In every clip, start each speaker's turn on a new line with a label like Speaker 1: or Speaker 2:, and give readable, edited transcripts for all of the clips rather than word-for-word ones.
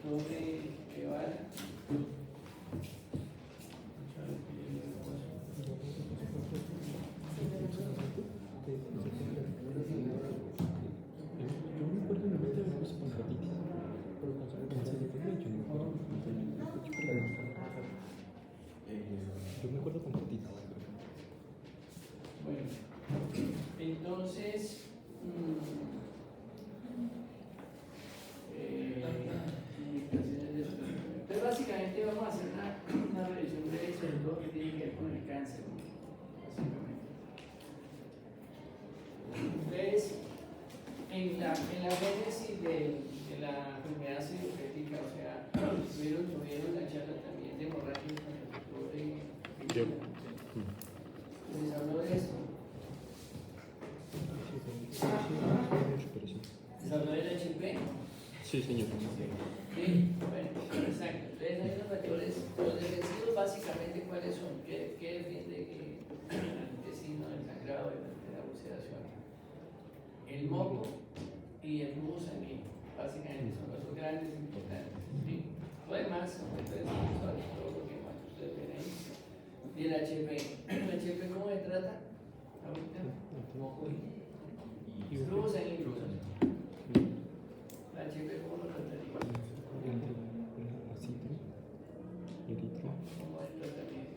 Speaker 1: tome que vale.
Speaker 2: Yo me acuerdo con fotitos.
Speaker 1: Bueno, entonces, entonces básicamente vamos a hacer una revisión breve sobre todo que tiene que ver con el cáncer, ¿no? Básicamente. Entonces, en la génesis de la enfermedad citopética, o sea, tuvieron la charla también de hemorragia con el doctor les habló de esto. ¿Les habló del HP?
Speaker 2: Sí, señor.
Speaker 1: Sí, bueno, exacto. Entonces hay unos factores, los defensivos básicamente cuáles son, ¿qué defiende el intestino, el sangrado y la ulceración? El moco y el flujo sanguíneo, básicamente son los dos grandes importantes. ¿Sí? Lo demás son todo lo que más ustedes ven ahí. Y el HP, ¿el HP cómo se trata? Ahorita, moco y flujo sanguíneo. ¿El HP cómo lo trataría? ¿Cómo es el tratamiento?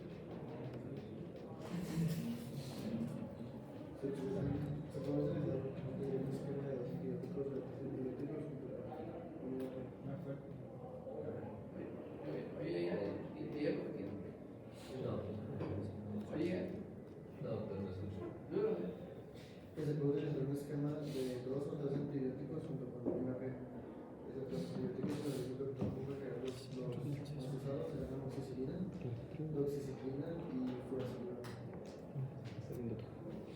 Speaker 1: Oye, duro.
Speaker 3: Que se puede utilizar un esquema de 2 o 3 antibióticos junto con una red. Esos dos antibióticos que el doctor Hugo que los usados se llaman amoxicilina, doxiciclina y furazolam.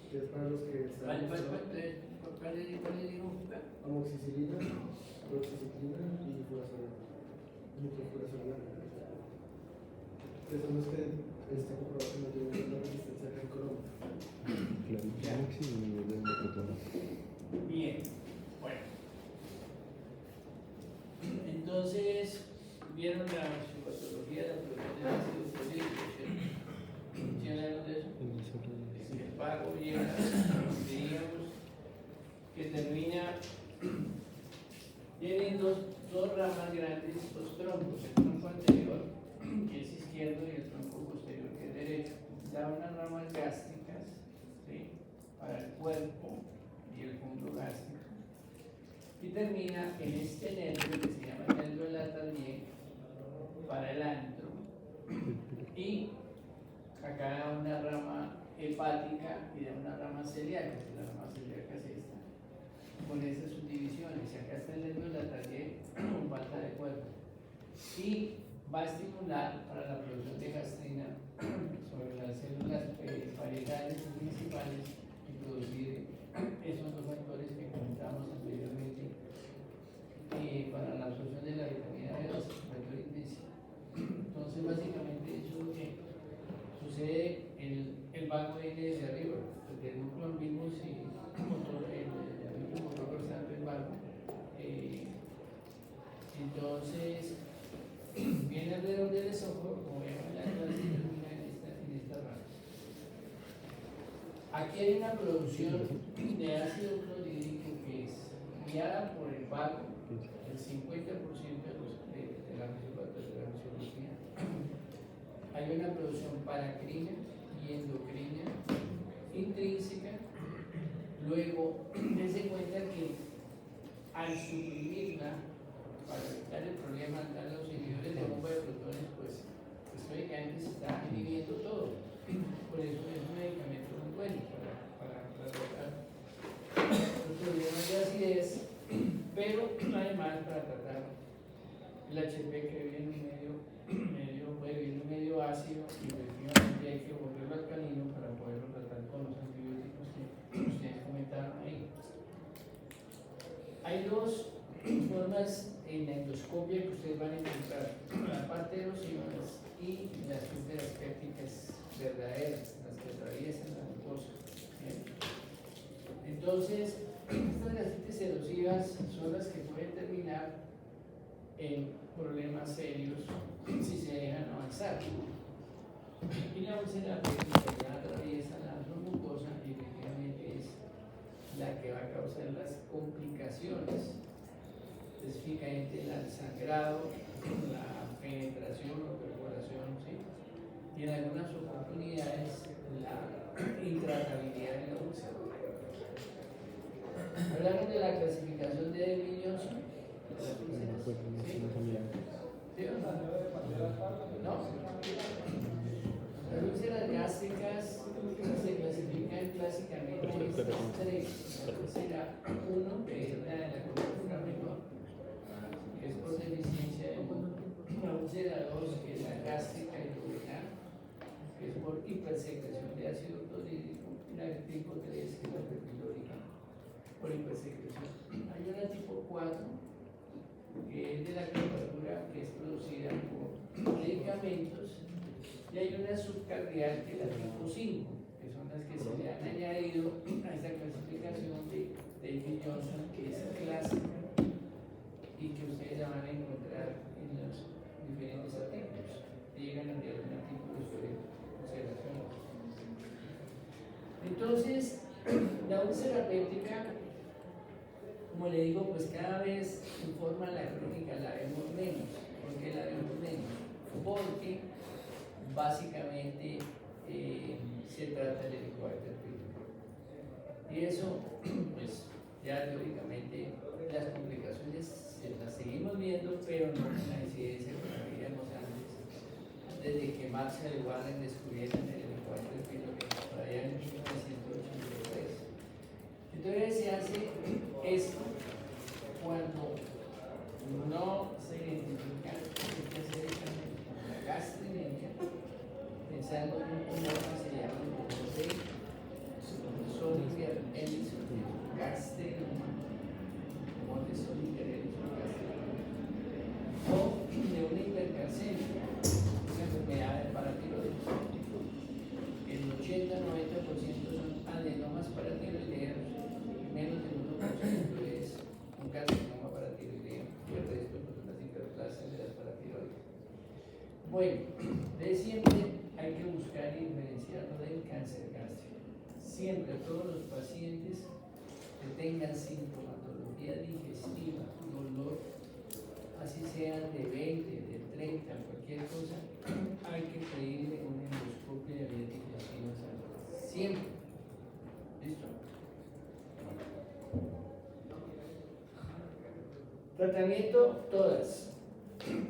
Speaker 3: Que es para los que están
Speaker 1: ¿Cuál le digo?
Speaker 3: amoxicilina, doxiciclina y furazolam. Microfurazolam. Que son los que está comprobado que no tienen la resistencia acá en Colombia.
Speaker 1: Bien, bueno. Entonces, vieron la psicopatología de la producción del ácido fosfórico, ¿cierto? ¿Sí hablaron de eso? El pago llega, diríamos, que termina, tiene dos ramas grandes, dos troncos, el tronco anterior, que es izquierdo, y el tronco posterior, que es derecho. Da unas ramas gástricas, ¿sí?, para el cuerpo y el fondo gástrico. Y termina en este nervio que se llama nervio lateral para el antro. Y acá da una rama hepática y da una rama celíaca, que la rama celíaca es esta, con esas subdivisiones. Y acá está el nervio lateral con falta de cuerpo. Y va a estimular para la producción de gastrina sobre las células parietales principales y producir esos dos factores que comentábamos anteriormente para la absorción de la vitamina B2, factor intensivo. Entonces, básicamente, eso es lo que sucede. El vago viene desde arriba, desde el núcleo ambiguo y el motor restante del vago. Entonces, viene alrededor del esófago, como vemos en la clase, y termina en esta rama. Aquí hay una producción de ácido clorhídrico que es guiada por el vago, el 50% de la fisiología. Hay una producción paracrina y endocrina intrínseca. Luego, dense cuenta que al suprimirla, para evitar el problema, los inhibidores de bomba de protones, pues históricamente se está inhibiendo todo. Por eso es un medicamento muy bueno para tratar los problemas de acidez, pero además para tratar el HP que puede vivir en un medio ácido, y efectivamente hay que volverlo alcalino para poderlo tratar con los antibióticos que ustedes comentaron ahí. Hay dos formas en la endoscopia que ustedes van a encontrar: la parte de los iones y las fibras pépticas verdaderas, las que atraviesan la mucosa. Entonces, estas gastritis erosivas son las que pueden terminar en problemas serios si se dejan avanzar. Y la úlcera pélvica ya atraviesa la mucosa y efectivamente es la que va a causar las complicaciones, específicamente el sangrado, la penetración o perforación, ¿sí? Y en algunas oportunidades la intratabilidad de la úlcera. Hablamos de la clasificación de Williamson de las úlceras, ¿sí? ¿Sí o no? Las úlceras gástricas se clasifican clásicamente en estas tres. La úlcera 1, que es la de la columna menor, que es por deficiencia de uno. La úlcera 2, que es la gástrica irregular, que es por hipersecreción de ácido clorhídrico. Y la tipo 3, que es la pepilórica, por hipersecreción. Hay una tipo 4, que es de la curvatura, que es producida por medicamentos. Y hay una subcardial que es la tipo 5, que son las que se le han añadido a esta clasificación de David Johnson, que es clásica y que ustedes la van a encontrar en los diferentes artículos. Llegan a enviar un artículo sobre observaciones. Entonces, la úlcera péptica, como le digo, pues cada vez en forma la crónica la vemos menos. ¿Por qué la vemos menos? Porque básicamente se trata del helicobacter pylori. Y eso, pues ya teóricamente las complicaciones las seguimos viendo, pero no con la incidencia que la veíamos antes, desde que Marshall y Warren descubrieron el helicobacter pylori por allá en 1983. Entonces se hace esto cuando no se identifica qué hacer la gastrinemia, pensando en un tumor que se llama el tumor de Zollinger-Ellison gastrinoma, tumor de Zollinger-Ellison gastrinoma, o de una hipercalcemia, una enfermedad del paratiroides. El 80-90% son adenomas paratiroideos, menos del 1% es un carcinoma paratiroideo, y el resto son las hiperplasias de las paratiroides. Bueno, de siempre hay que buscar y diferenciarlo del cáncer gástrico. Siempre todos los pacientes que tengan sintomatología digestiva, dolor, así sean de 20, de 30, cualquier cosa, hay que pedirle una endoscopia de vías digestivas siempre. ¿Listo? Tratamiento, todas.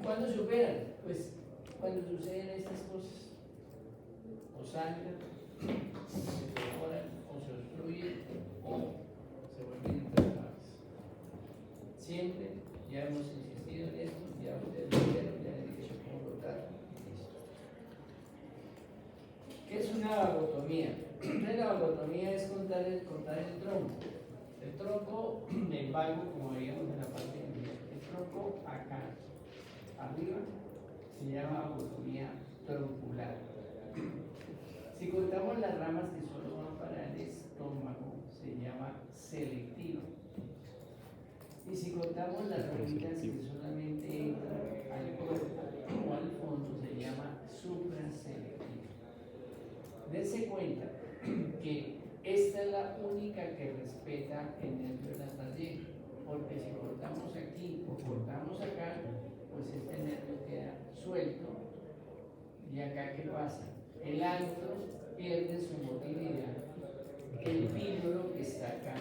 Speaker 1: ¿Cuándo se operan? Pues cuando suceden estas cosas. O sangran, se perforan, o se obstruyen, o se vuelven inflamables. Siempre, ya hemos insistido en esto, ya ustedes lo vieron, ya les dije cómo rotar. ¿Qué es una vagotomía? La vagotomía es cortar el tronco. El tronco del vago, como veíamos en la parte inferior, el tronco acá, arriba, se llama vagotomía troncular. Si cortamos las ramas que solo van para el estómago, se llama selectiva. Y si cortamos las ramitas que solamente entran al cuerpo o al fondo, se llama supraselectiva. Dense cuenta que esta es la única que respeta el nervio de la tarsal, porque si cortamos aquí o cortamos acá, pues este nervio queda suelto. ¿Y acá qué pasa? El antro pierde su motilidad, el píloro que está acá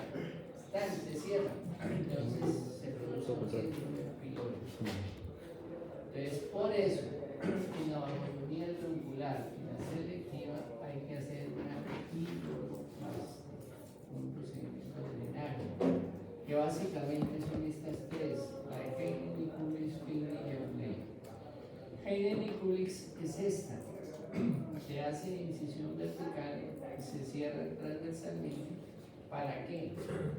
Speaker 1: se cierra, entonces se produce un síndrome pilórico. Entonces, por eso, en la vagotomía troncular y la selectiva hay que hacer una piloromastia, un procedimiento de drenaje, que básicamente son estas tres, la de Hayden-Nicoulix, Pilgrim y Earney. Hayden-Nicoulix es esta. Se hace incisión vertical y se cierra transversalmente. ¿Para qué?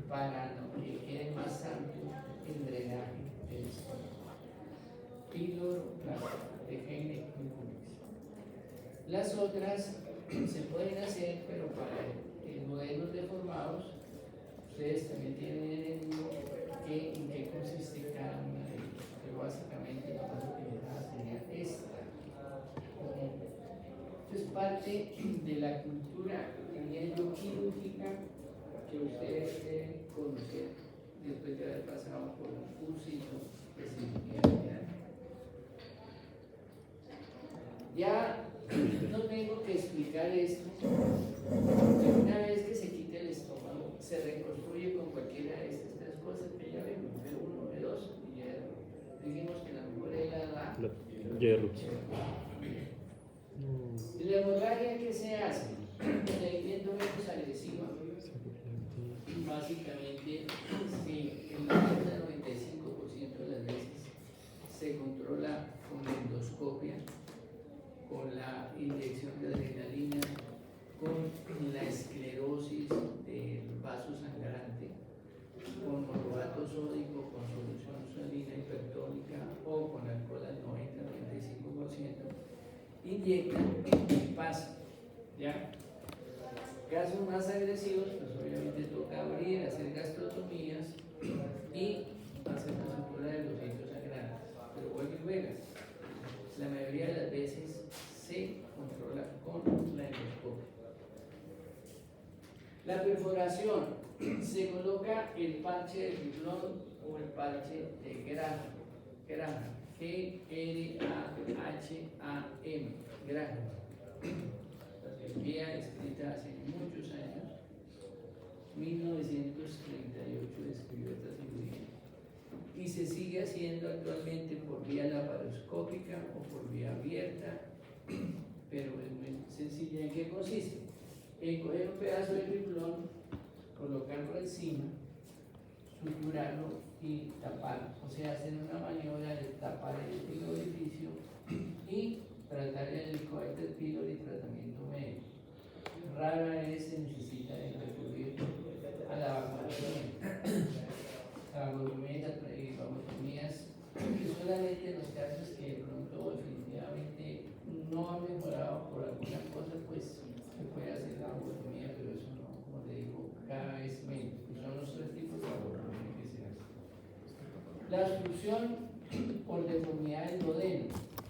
Speaker 1: Para que quede más amplio el drenaje del estómago. Piloroplastia de Hayden-Nicoulix. Las otras se pueden hacer, pero para modelos deformados, ustedes también tienen en el libro en qué consiste cada una de ellas. Pero básicamente parte de la cultura, diría yo, quirúrgica que ustedes deben conocer después de haber pasado por un cursito de cirugía general. Ya no tengo que explicar esto, porque una vez que se quite el estómago, se reconstruye con cualquiera de estas tres cosas que ya vemos, B1, B2 y hierro. Dijimos que la mejor es la
Speaker 2: Hierro.
Speaker 1: ¿Y la hemorragia qué se hace? El alimento menos agresivo. Básicamente, sí, el 95% de las veces se controla con la endoscopia, con la inyección de adrenalina, con la esclerosis del vaso sangrante, con morbato sódico, con solución salina hipertónica o con alcohol al 90-95%, inyectan y pasa, ¿ya? Casos más agresivos, pues obviamente toca abrir, hacer gastrotomías y hacer la sutura de los sitios sagrados. Pero vuelve y juega. La mayoría de las veces se controla con la endoscopia. La perforación, se coloca el parche de Graham o el parche de Graham, G-R-A-H-A-M, Graham. La cirugía escrita hace muchos años, 1938 escribió esta cirugía y se sigue haciendo actualmente por vía laparoscópica o por vía abierta, pero es muy sencilla. ¿En qué consiste? En coger un pedazo de triplón, colocarlo encima, suturarlo y taparlo, o sea, hacer una maniobra de tapar el orificio y tratar el Helicobacter pylori tratamiento médico. Rara vez se necesita de recurrir a la vacunación, a vacunomías, solamente en los casos que de pronto definitivamente no han mejorado por alguna cosa, pues se puede hacer la vacunomía, pero eso no, como le digo, cada vez menos. Son los tres tipos de vacunomía que se hacen. La obstrucción por deformidad del duodeno,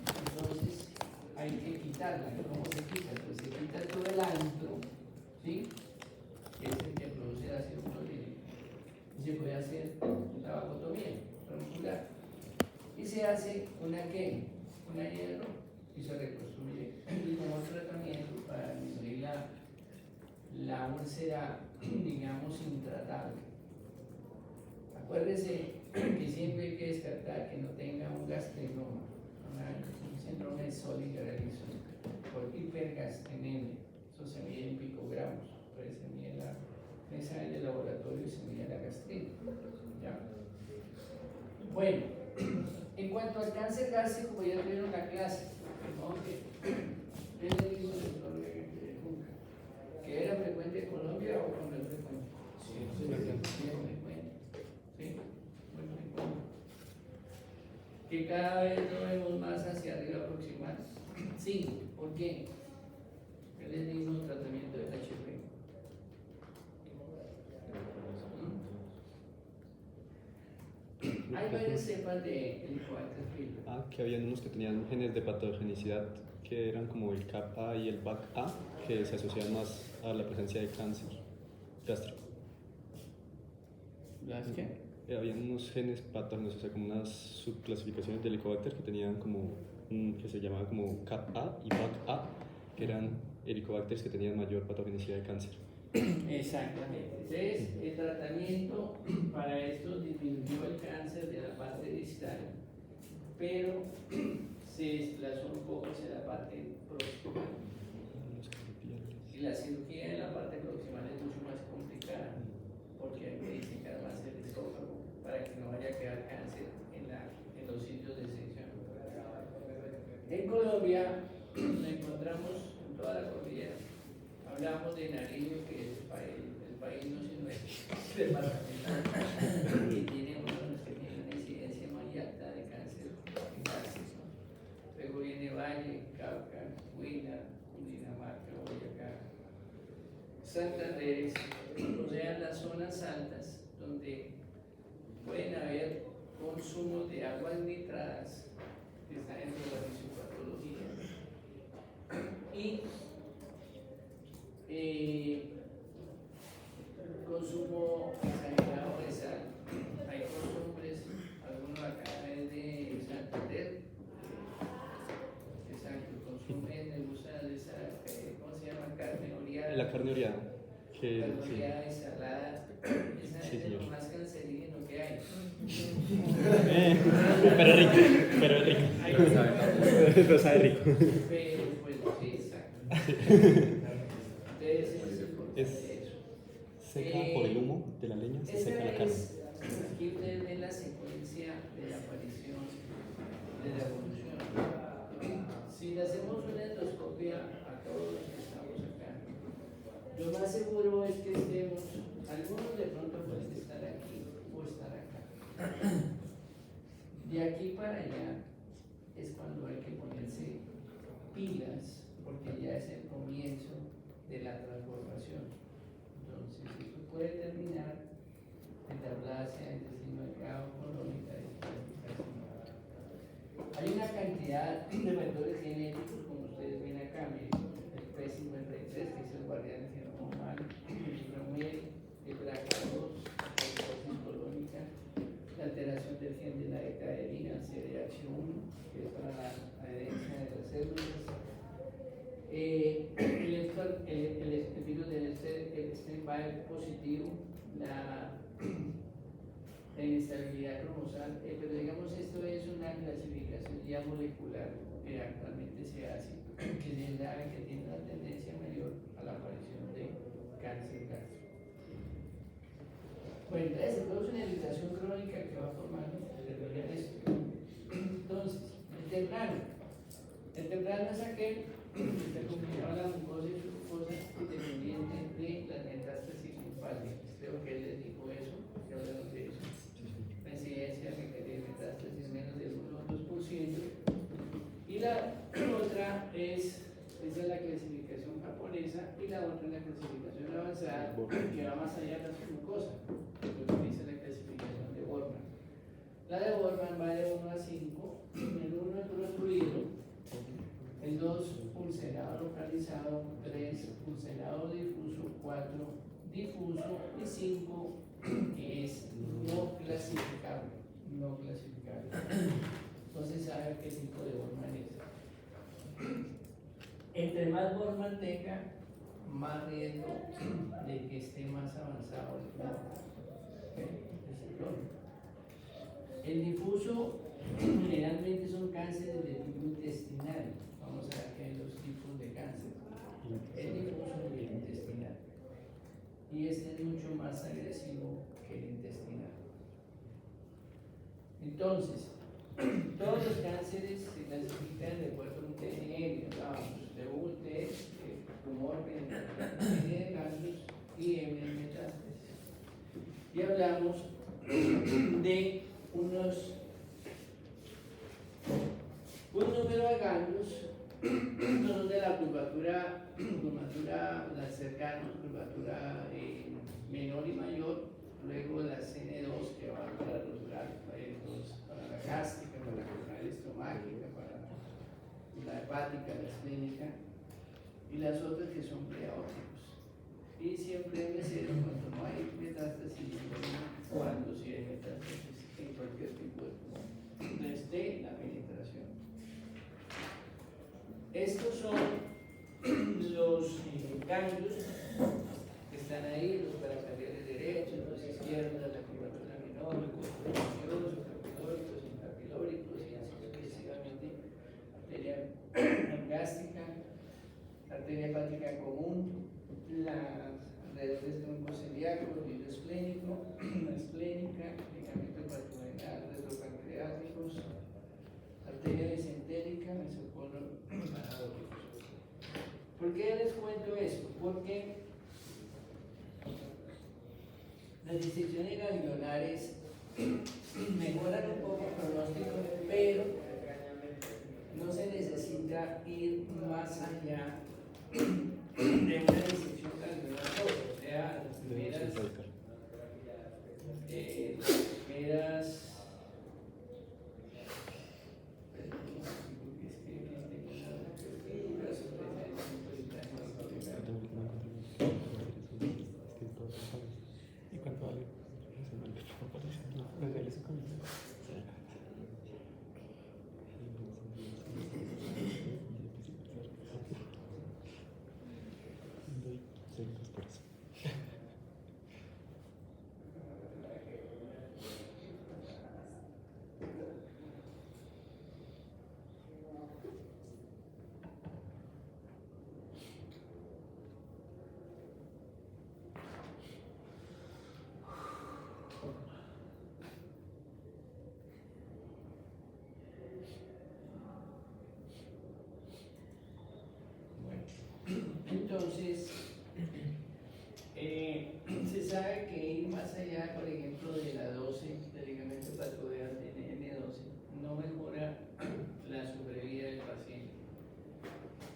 Speaker 1: entonces hay que quitarla. ¿Cómo se quita? Pues se quita todo el antro, ¿sí? Que es el que produce el ácido clorhídrico. Y se puede hacer la vacotomía transmuscular. Y se hace una ¿qué? Una hierro y se reconstruye como tratamiento para disminuir la úlcera, digamos, intratable. Acuérdese que siempre hay que descartar que no tenga un gastrinoma, un síndrome de solidarismo por hipergastrenemia. Eso se mide en picogramos, entonces se mide la examen de laboratorio y se mide la gastrina. ¿Ya? Bueno, en cuanto al cáncer gástrico, como ya tuvieron la clase, ¿no? ¿Qué le digo del dolor de Junca? ¿Que era frecuente en Colombia o no es frecuente? Sí, es frecuente. ¿Sí? Muy frecuente. Que cada vez lo vemos más hacia arriba aproximado. Sí, ¿por qué? ¿Qué les digo el tratamiento del HP? Hay varias cepas de Helicobacter pylori.
Speaker 2: Que habían unos que tenían genes de patogenicidad que eran como el CAP-A y el BAC-A, que se asociaban más a la presencia de cáncer gástrico.
Speaker 1: ¿Las qué?
Speaker 2: Habían unos genes patógenos, o sea, como unas subclasificaciones de Helicobacter que tenían como que se llamaban como CAP-A y BAC-A, que eran helicobacters que tenían mayor patogenicidad de cáncer.
Speaker 1: Exactamente. Entonces, el tratamiento para esto disminuyó el cáncer de la parte distal, pero se desplazó un poco hacia la parte proximal. Y la cirugía en la parte proximal es mucho más complicada, porque hay que disecar más el esófago para que no vaya a quedar cáncer en los sitios de sección. En Colombia lo encontramos en toda la cordillera. Hablamos de Nariño, que es el país no sino el departamental, y tiene uno de los que tiene una incidencia más alta de cáncer gástrico. Luego viene Valle, Cauca, Huila, Cundinamarca, Boyacá, Santander, o sea, las zonas altas donde pueden haber consumos de aguas nitradas que están dentro de la fisiopatología y
Speaker 2: La carne oreada. Que,
Speaker 1: carne
Speaker 2: sí.
Speaker 1: oreada, ensalada, esa
Speaker 2: Sí,
Speaker 1: es
Speaker 2: señor.
Speaker 1: lo más cancerígeno que hay.
Speaker 2: Pero rico, pero rico. Pero sabe rico.
Speaker 1: Pero pues sí, exacto. Entonces es importante eso.
Speaker 2: Seca por el humo de la leña, se seca la
Speaker 1: Esta
Speaker 2: carne.
Speaker 1: es, aquí ustedes ven la secuencia de la aparición de la evolución. Si le hacemos una endoscopia a todos los que estamos acá, lo más seguro es que estemos, algunos de pronto pueden estar aquí o estar acá. De aquí para allá es cuando hay que ponerse pilas, porque ya es el comienzo de la transformación. Entonces, esto puede terminar en tablacia, intestino delgado, colónica, hay una cantidad de factores genéticos, como ustedes ven acá, miren, el P53, que es el guardián del genoma humano, el Bromel, el BRCA2, la explosión colónica, la alteración del gen de la decaderina, el CDH1, que es para la adherencia de las células, el virus del Epstein-Barr positivo, la inestabilidad cromosal, pero digamos esto es una clasificación ya molecular que actualmente se hace, que se sabe que tiene una tendencia mayor a la aparición de cáncer gástrico. Bueno, entonces se produce una irritación crónica que va formando esto. Entonces, el temprano es aquel que está combinado la mucosa y submucosa dependiente de las metástasis linfáticas. Creo que él les dijo eso, que hablamos de eso. La incidencia de metástasis menos del 1 o 2%. Y la otra es, esa es la clasificación japonesa, y la otra es la clasificación avanzada, que va más allá de la submucosa, lo que dice la clasificación de Borman. La de Borman va de 1 a 5, el 1 es prosfluido, el 2 ulcerado localizado, 3 ulcerado difuso, 4 difuso y 5 que es no clasificable. No clasificable. Entonces sabe qué tipo de Borman es. Entre más Borman tenga, más riesgo de que esté más avanzado el clon. Es el clon. El difuso generalmente son cánceres de tipo intestinal. Vamos a ver que hay dos tipos de cáncer. El difuso y el intestinal. Y este es mucho más agresivo que el intestinal. Entonces, todos los cánceres se clasifican de acuerdo a un TNM, de UT, tumor penetrante de ganglios y M de metástasis. Y hablamos de un número de ganglios, son de la curvatura la cercana, curvatura menor y mayor, luego la CN2 que va para para la gástrica, para la renal estomáquica, para la hepática, la esclénica, y las otras que son preaórticos. Y siempre M0 cuando no hay metástasis, cuando sí hay metástasis en cualquier tipo de tumor, desde la penetración. Estos son los ganglios que están ahí, los paracardiales derechos, los izquierdos, la curvatura menor, el cuerpo capiloso, capilóricos, incapilóricos y así sucesivamente. Arteria gástrica, arteria hepática común, las alrededor del tronco celíaco, el virus esplénico, la esplénica, ligamento hepatorenal, retropancreáticos, arteria mesentérica, mesocolon paradójicos. ¿Por qué les cuento esto? Porque las disecciones ganglionares mejoran un poco el pronóstico, pero no se necesita ir más allá de una disección ganglionar, o sea, las primeras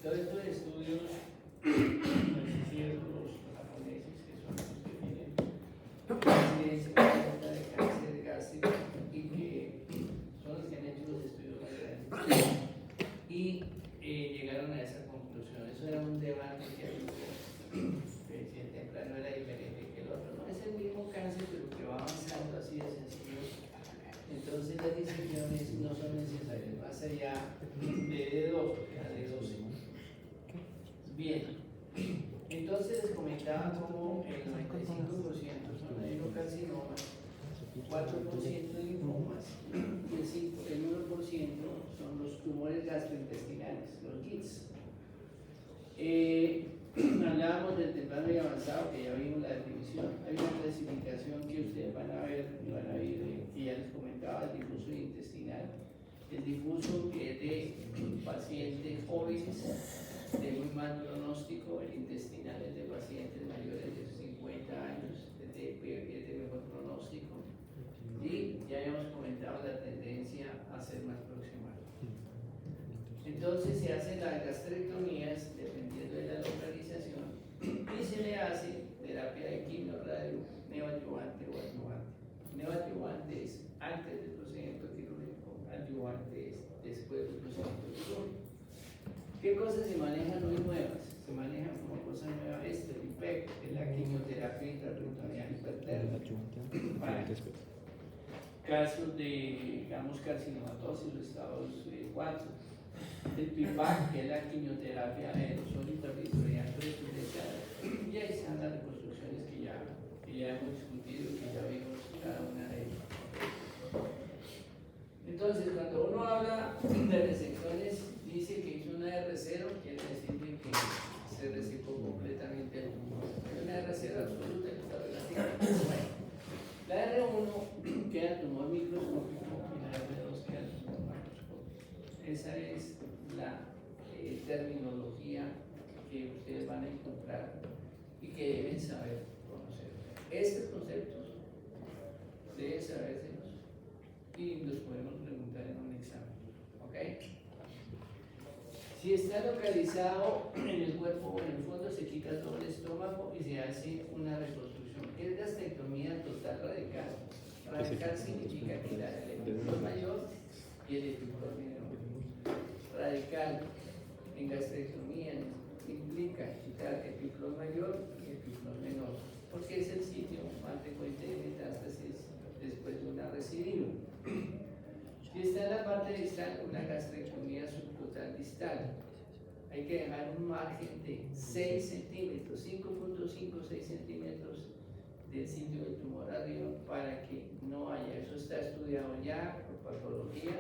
Speaker 1: Todos estos estudios los hicieron los japoneses, que son los que tienen incidencia alta de cáncer gástrico y que son los que han hecho los estudios más grandes. Y llegaron a esa conclusión. Eso era un debate que había. Si el temprano era diferente que el otro. No es el mismo cáncer, pero que va avanzando así de sencillo. Entonces las disecciones no son necesarias, más allá de D2, o sea, de 12. Bien, entonces les comentaba como el 95% son adenocarcinomas, 4% de linfomas y el 1% son los tumores gastrointestinales, los GITS. Hablábamos del temprano y avanzado, que ya vimos la definición. Hay una clasificación que ustedes van a ver, que ya les comentaba, el difuso intestinal. El difuso, que es de pacientes jóvenes de muy mal pronóstico, el intestinal es de pacientes mayores de 50 años, es de mejor pronóstico. Y ya habíamos comentado la tendencia a ser más proximal. Entonces se hacen las gastrectomías dependiendo de la localización y se le hace terapia de quimio-radio neoadyuvante o adyuvante. Neoadyuvante es antes del procedimiento quirúrgico, adyuvante es después del procedimiento quirúrgico. ¿Qué cosas se manejan hoy nuevas? Se manejan como cosas nuevas el IPEC, que es la quimioterapia intraperitoneal hipertérmica. Para casos de, digamos, carcinomatosis, los estados 4. El PIPAC, que es la quimioterapia aerosol intraperitoneal presurizada. Y ahí están las reconstrucciones que ya hemos discutido y que ya vimos cada una de ellas. Entonces, cuando uno habla de resecciones, dice que hizo una R0, quiere decir que se resecó completamente el tumor. Hay una R0 absoluta que está relativamente buena. La R1 queda tumor microscópico y la R2 queda tumor macroscópico. Esa es la terminología que ustedes van a encontrar y que deben saber conocer. Estos conceptos deben sabérselos y los podemos preguntar en un examen. ¿Ok? Si está localizado en el cuerpo o en el fondo, se quita todo el estómago y se hace una reconstrucción. ¿Qué es gastrectomía total radical? Radical significa quitar el epiclor mayor y el epiclor menor. Radical en gastrectomía implica quitar el epiclor mayor y el epiclor menor, porque es el sitio más frecuente de metástasis después de una recidiva. Si está en la parte distal, una gastrectomía subcutal distal. Hay que dejar un margen de 6 centímetros, 5.5, 6 centímetros del sitio del tumor arriba para que no haya. Eso está estudiado ya por patología.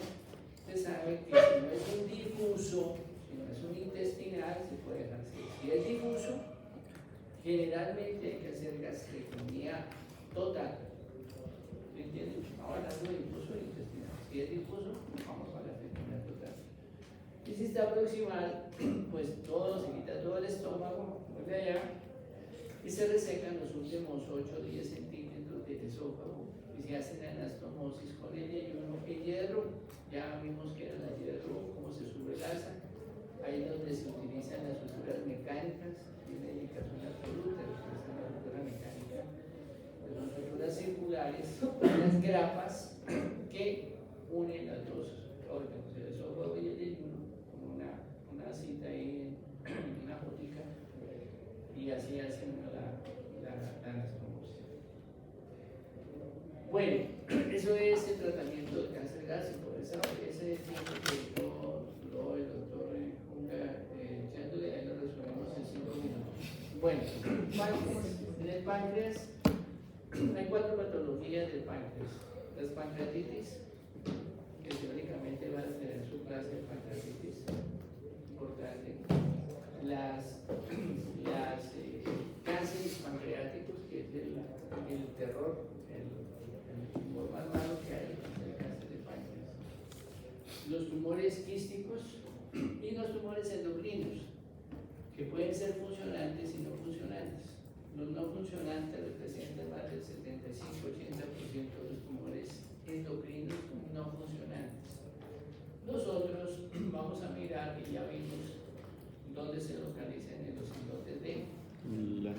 Speaker 1: Usted sabe que si no es un difuso, si no es un intestinal, se puede dejar 6. Si es difuso, generalmente hay que hacer gastrectomía total. ¿Me entienden? Ahora hablando de difuso e intestinal. Si es difuso, vamos a la gastrectomía total. Y si está proximal, pues se quita todo el estómago, muy de allá, y se resecan los últimos 8 o 10 centímetros del esófago y se hace la anastomosis con el ayuno y hierro. Ya vimos que era el hierro, cómo se sube el alza. Ahí es donde se utilizan las suturas mecánicas, tiene indicación absoluta, se utilizan la sutura mecánica. Son suturas circulares, unas grapas que unen las dos órganos, el esófago y el ayuno, como una cita ahí en una botica, y así hacen la anastomosis. Bueno, eso es el tratamiento del cáncer gástrico. Ese tiempo que lo el doctor Junga echándole, ahí lo resolvemos en 5 minutos. Bueno, páncreas. En el páncreas hay 4 patologías del páncreas. Las pancreatitis, que teóricamente van a tener su clase de pancreatitis importante. Las cánceres pancreáticos, que es el terror, el tumor más malo que hay, el cáncer de páncreas. Los tumores quísticos y los tumores endocrinos, que pueden ser funcionantes y no funcionantes. Los no funcionantes representan más del 75-80% de los tumores endocrinos no funcionantes. Nosotros vamos a mirar, y ya vimos donde se localizan en los islotes de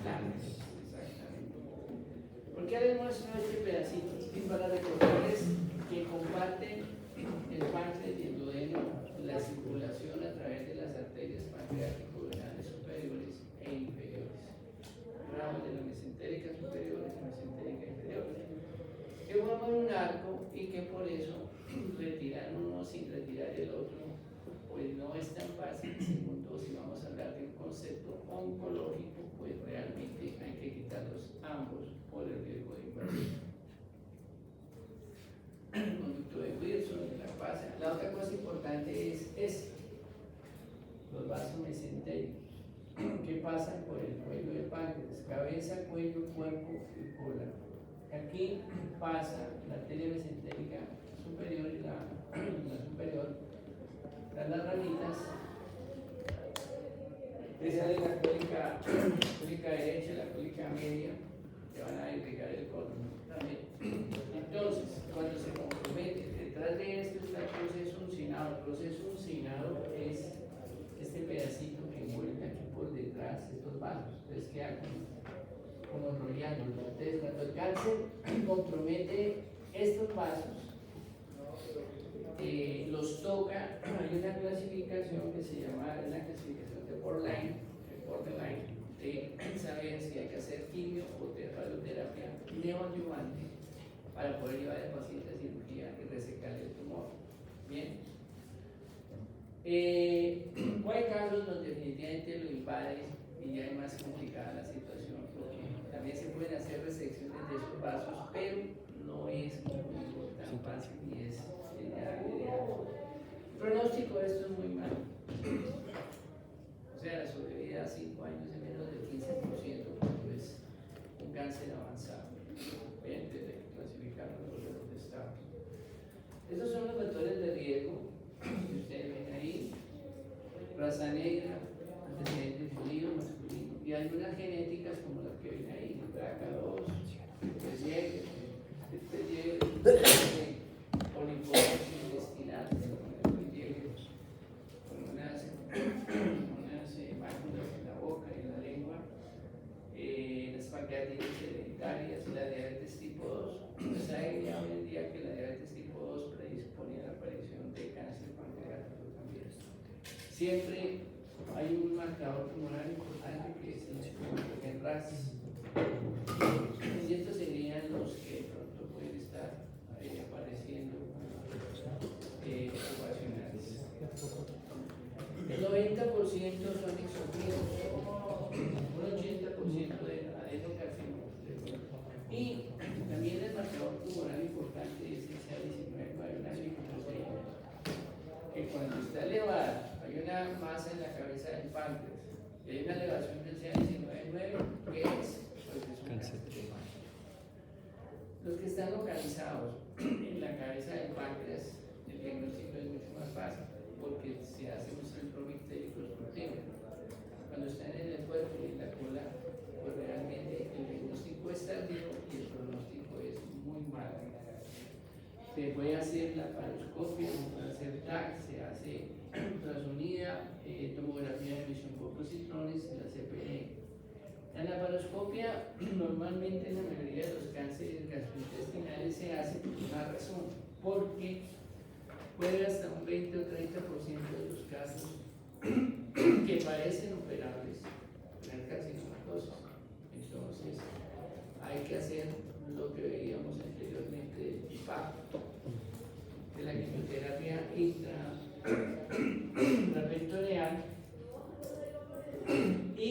Speaker 1: Landes. Exactamente. ¿Por qué les muestro este pedacito? Es para recordarles que comparten el páncreas y el duodeno la circulación a través de las arterias pancreático-duodenales superiores e inferiores, ramos de la mesentérica superior y la mesentérica inferior, que forman un arco y que por eso retirar uno sin retirar el otro pues no es tan fácil. Segundo, si vamos a hablar de un concepto oncológico, pues realmente hay que quitarlos ambos por el riesgo de invasión. El conducto de Wilson, de la pasa. La otra cosa importante es los vasos mesentéricos que pasan por el cuello del páncreas, cabeza, cuello, cuerpo y cola. Aquí pasa la arteria mesentérica superior y la superior, las ramitas, que sale la cólica derecha y la cólica media, que van a irrigar el colon también. Entonces, cuando se compromete, detrás de esto está el proceso uncinado. El proceso uncinado es este pedacito que envuelve aquí por detrás estos vasos. Entonces queda como enrollándolo. Entonces, cuando el cáncer compromete estos vasos, los toca, hay una clasificación que se llama la clasificación de borderline, de saber si hay que hacer quimio o radioterapia neoadyuvante para poder llevar al paciente a cirugía y resecar el tumor. Bien. Hay casos donde definitivamente lo invade y ya es más complicada la situación, porque también se pueden hacer resecciones de esos vasos, pero no es como tan fácil ni es ideal. El pronóstico de esto es muy malo. O sea, la sobrevida a 5 años es menos del 15% cuando es un cáncer avanzado. Bien, desde que clasificaron los estados. Estos son los factores de riesgo que ustedes ven ahí: raza negra, antecedentes judíos, masculino, y algunas genéticas como las que ven ahí: BRCA2, poliposis intestinal, con unas máculas en la boca y en la lengua, las pancreatitis hereditarias, la diabetes tipo 2. Se sabe ya hoy en día que la diabetes tipo 2 predispone a la aparición de cáncer pancreático también. Siempre hay un marcador tumoral importante que es el RAS. Y estos serían los que pronto pueden estar apareciendo ocupacionales. El 90% son exocrinos, un 80% de adenocarcinoma. Y también el marcador tumoral importante es el CA19, hay una glicoproteína que cuando está elevada, hay una masa en la cabeza del páncreas y hay una elevación del CA19, ¿qué es? Pues es un cáncer de páncreas. Los que están localizados en la cabeza del páncreas, el diagnóstico es mucho más fácil porque se hace un centro mictérico exclusivo. Cuando están en el cuerpo y en la cola, pues realmente el diagnóstico es tardío y el pronóstico es muy malo. Se puede hacer la laparoscopia, se puede hacer TAC, se hace ultrasonía, tomografía de emisión por positrones y la CPE. La laparoscopia normalmente en la mayoría de los cánceres gastrointestinales se hace por una razón, porque puede hasta un 20 o 30% de los casos que parecen operables tener carcinomatosis. Entonces hay que hacer lo que veíamos anteriormente del PIPAC, de la quimioterapia intraperitoneal, y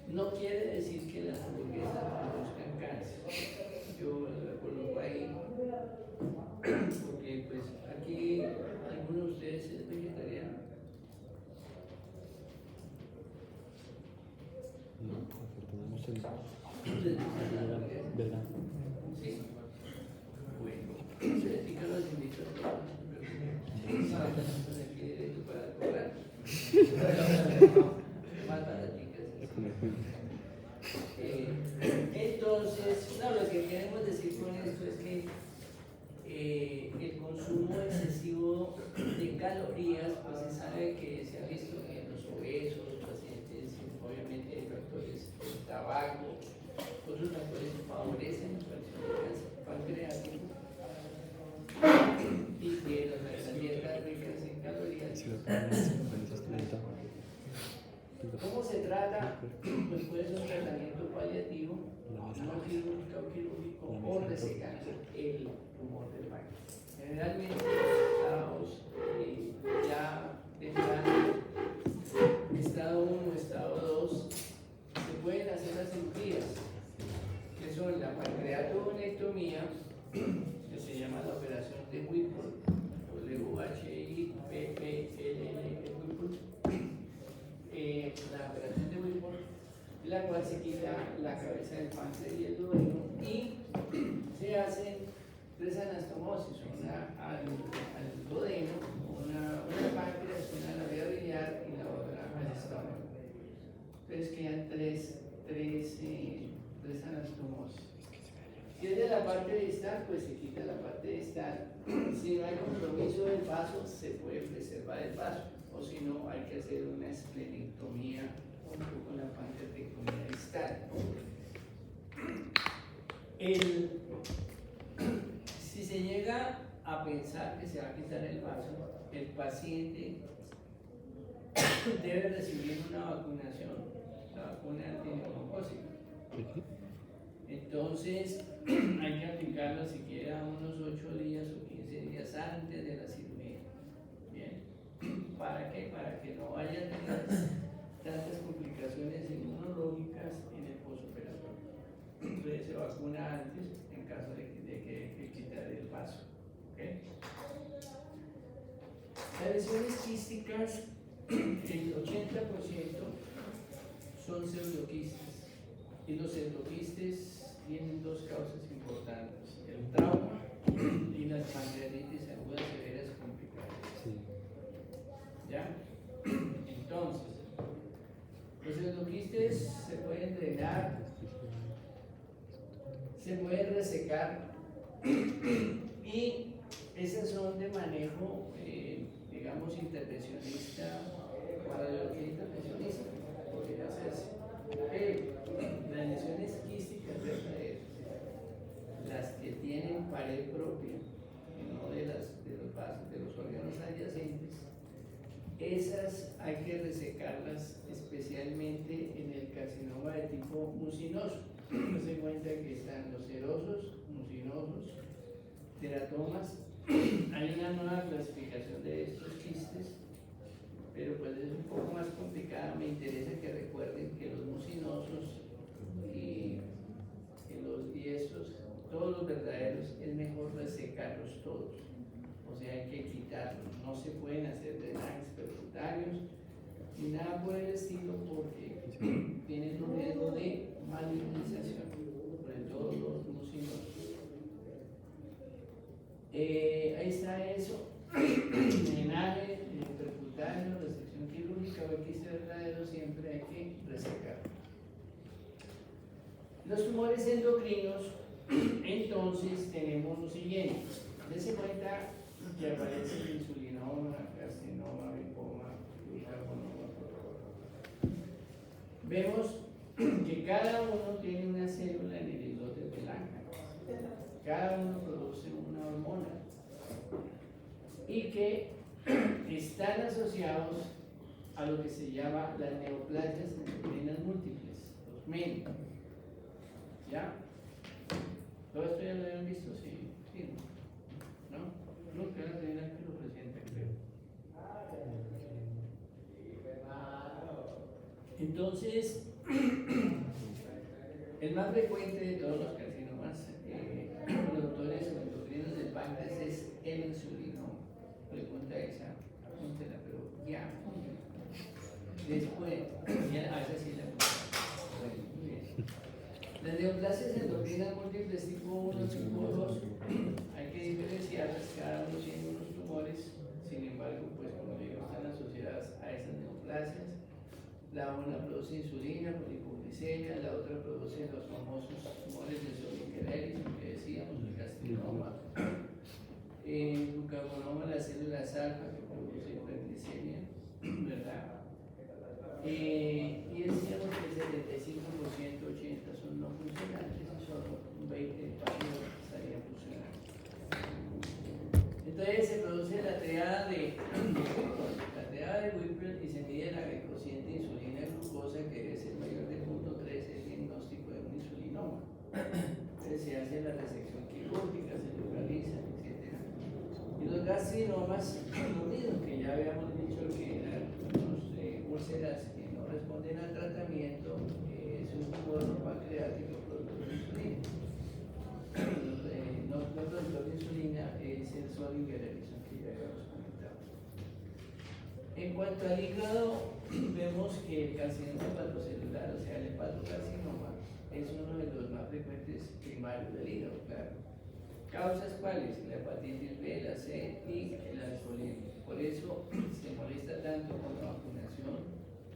Speaker 1: no quiere decir que las hamburguesas produzcan cáncer. Yo lo coloco ahí porque pues aquí algunos de ustedes es vegetariano.
Speaker 2: No, afortunadamente
Speaker 1: no.
Speaker 2: ¿Verdad?
Speaker 1: Sí. Bueno, así que los invito a todos. Aquí directo para cobrar. Más baraticas. Entonces, no, lo que queremos decir con esto es que el consumo excesivo de calorías, pues se sabe que se ha visto en los obesos, ¿Cómo se trata? Pues puede ser un tratamiento paliativo, no quirúrgico o quirúrgico, o resecando el tumor del páncreas. Generalmente los estados ya tendrán estado 1, estado 2, se pueden hacer las cirugías, que son la pancreatonectomía, que se llama la operación de Whipple, la operación de Whipple, la cual se quita la cabeza del páncreas y el duodeno, y se hacen 3 anastomosis, una al duodeno, una páncreas, una a la vía biliar y la otra al estómago. Entonces quedan tres anastomosis. Si es de la parte distal, pues se quita la parte distal. Si no hay compromiso del vaso, se puede preservar el vaso. O si no, hay que hacer una esplenectomía junto con la pancreatectomía distal. Si se llega a pensar que se va a quitar el vaso, el paciente debe recibir una vacunación, la vacuna antineumocócica. Entonces, hay que aplicarlo siquiera unos 8 días o 15 días antes de la cirugía. ¿Bien? ¿Para qué? Para que no haya tantas complicaciones inmunológicas en el postoperatorio. Entonces, se vacuna antes en caso de que quitar el vaso. ¿Okay? Las lesiones quísticas, el 80% son pseudoquistes. Y los pseudoquistes tienen 2 causas importantes: el trauma y las pancreatitis agudas severas complicadas.
Speaker 2: Sí.
Speaker 1: ¿Ya? Entonces, los pseudoquistes se pueden drenar, se pueden resecar, y esas son de manejo, digamos, intervencionista, para lo que es intervencionista, podría hacerse. Las lesiones quísticas verdaderas, las que tienen pared propia, y no de los vasos, de los órganos adyacentes, esas hay que resecarlas, especialmente en el carcinoma de tipo mucinoso. Se cuenta que están los serosos, mucinosos, teratomas. Hay una nueva clasificación de estos quistes, pero pues es un poco más complicada. Me interesa que recuerden que los mucinosos y estos, todos los verdaderos, es mejor resecarlos todos. O sea, hay que quitarlos. No se pueden hacer drenajes percutáneo ni nada por el estilo, porque tienen un riesgo de malignización, sobre todo los mucinosos. Ahí está eso. Drenaje percutáneo, resección quirúrgica o quiste verdadero, siempre hay que resecar. Los tumores endocrinos, entonces tenemos lo siguiente. Dense cuenta que aparece el insulinoma, carcinoma, lipoma, glucagonoma. Vemos que cada uno tiene una célula en el islote del ángel. Cada uno produce una hormona y que están asociados a lo que se llama las neoplasias endocrinas múltiples, los MEN. ¿Ya? ¿Todo esto ya lo habían visto? Sí, sí, ¿no? Nunca la primera que lo presenta, creo. Entonces, el más frecuente de todos los carcinomas productores o endocrinos del páncreas es el insulinoma. Pregunta esa, apúntela, pero ya. Después, ya, esa sí la apunté. Bueno, muy bien. Las neoplasias endocrinas múltiples tipo 1, tipo 2, hay que diferenciarlas, cada uno tiene unos tumores, sin embargo, pues como digo, están asociadas a esas neoplasias. La una produce insulina por hipoglicemia, la otra produce los famosos tumores de Soliquerelis, que decíamos, el carcinoma. En glucagonoma, las células alfa que produce hiperglicemia, ¿verdad? Y decíamos que el 75%, 80% son no funcionantes y solo un 20% estaría funcionando. Entonces se produce la triada de cociente de insulina y glucosa que debe ser mayor de 0.3 es diagnóstico de un insulinoma. Entonces se hace la resección quirúrgica, se localiza, etc. Y los gastrinomas, lo mismo que ya habíamos dicho que eran unos úlceras que no responden al tratamiento, es un tumor pancreático productor de insulina. No productor de insulina es el sodio y el erizo que ya habíamos comentado. En cuanto al hígado, vemos que el carcinoma hepatocelular, o sea, el hepatocarcinoma, es uno de los más frecuentes primarios del hígado, claro. ¿Causas cuáles? La hepatitis B, la C y el alcoholismo. Por eso se molesta tanto con la vacunación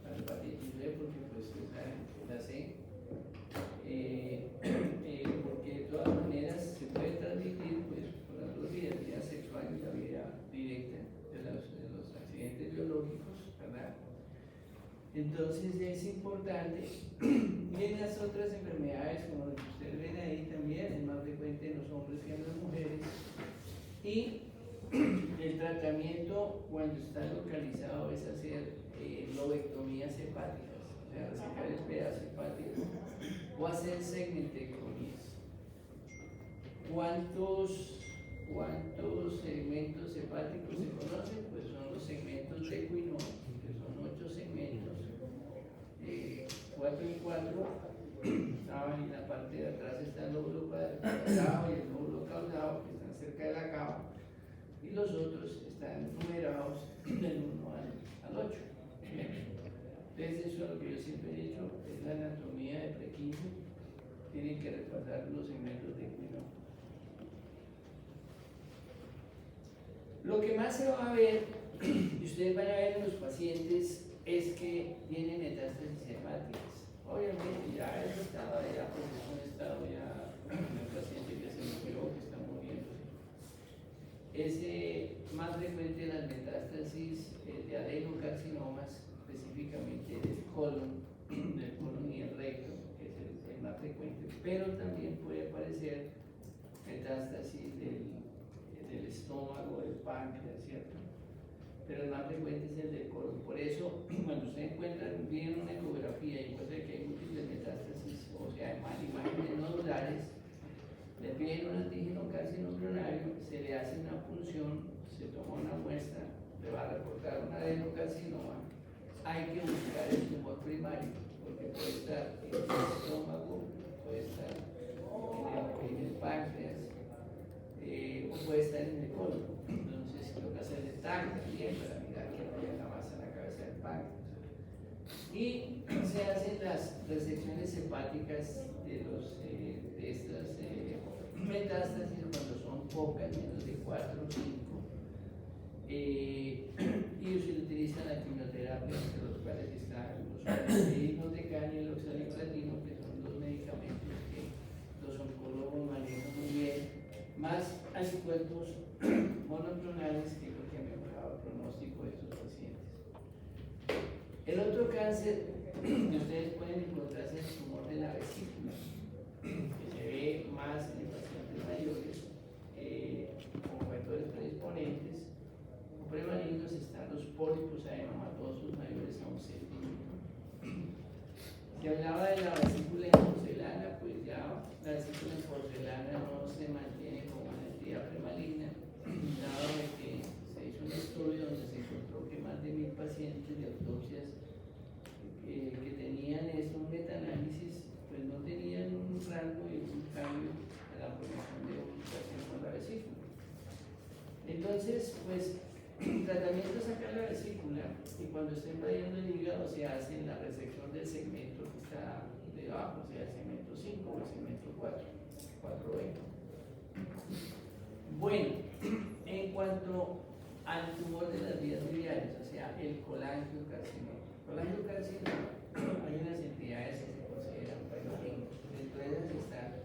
Speaker 1: para la hepatitis B, porque pues la C, porque de todas maneras se puede transmitir pues, por las dos vías, vía sexual y la vía directa de los accidentes biológicos, ¿verdad? Entonces es importante, y en las otras enfermedades, como lo que ustedes ven ahí también, es más frecuente en los hombres que en las mujeres, y el tratamiento cuando está localizado es hacer lobectomías hepáticas, o sea, resecar el pedazo hepático, o hacer segmentectomías. ¿Cuántos segmentos hepáticos se conocen? Pues son los segmentos de Quinault, que son 8 segmentos, 4 y 4, estaban en la parte de atrás está el lóbulo cuadrado y el lóbulo caudado, que están cerca de la cava, y los otros están numerados del 1 al 8. Entonces eso es lo que yo siempre he dicho, es la anatomía de prequinto, tienen que recordar los segmentos de Quinault. Lo que más se va a ver, y ustedes van a ver en los pacientes, es que tienen metástasis hepáticas. Obviamente ya eso estaba ya, porque es un estado ya de un paciente que se murió, que está muriendo. Es más frecuente las metástasis de adenocarcinomas, específicamente del colon y el recto, que es el más frecuente, pero también puede aparecer metástasis del estómago, del páncreas, ¿cierto? Pero el más frecuente es el del colon. Por eso, cuando usted encuentra bien una ecografía y encuentra que hay múltiples metástasis, o sea, imágenes nodulares, le piden un antígeno carcinocoronario, se le hace una punción, se toma una muestra, le va a reportar un adenocarcinoma. Hay que buscar el tumor primario, porque puede estar en el estómago, puede estar en el páncreas, o puede estar en el colon. Entonces, toca hacerle TAC también para mirar que no haya una masa en la cabeza del páncreas. Y se hacen las resecciones hepáticas de estas metástasis cuando son pocas, menos de 4 o 5. Y se utiliza la quimioterapia, entre los cuales están los irinotecan y el oxaliplatino, que son dos medicamentos que los oncólogos manejan muy bien, más anticuerpos monoclonales que es lo que ha mejorado el pronóstico de estos pacientes. El otro cáncer que ustedes pueden encontrar es el tumor de la vesícula, que se ve más en pacientes mayores, con factores predisponentes. Prevalignos están los pólipos adenomatosos mayores a 1 centímetro. Se hablaba de la vesícula en porcelana, pues ya la vesícula en porcelana no se mantiene como una entidad premaligna, dado de que se hizo un estudio donde se encontró que más de 1000 pacientes de autopsias que tenían un metaanálisis, pues no tenían un rango y un cambio en la formación de un carcinoma de la vesícula. Entonces, pues tratamiento es sacar la vesícula y cuando está invadiendo el hígado se hace la resección del segmento que está debajo, o sea, el segmento 5 o el segmento 4B. Bueno, en cuanto al tumor de las vías biliares, o sea, el colangiocarcinoma. Hay unas entidades que se consideran patógenas. Dentro de ellas está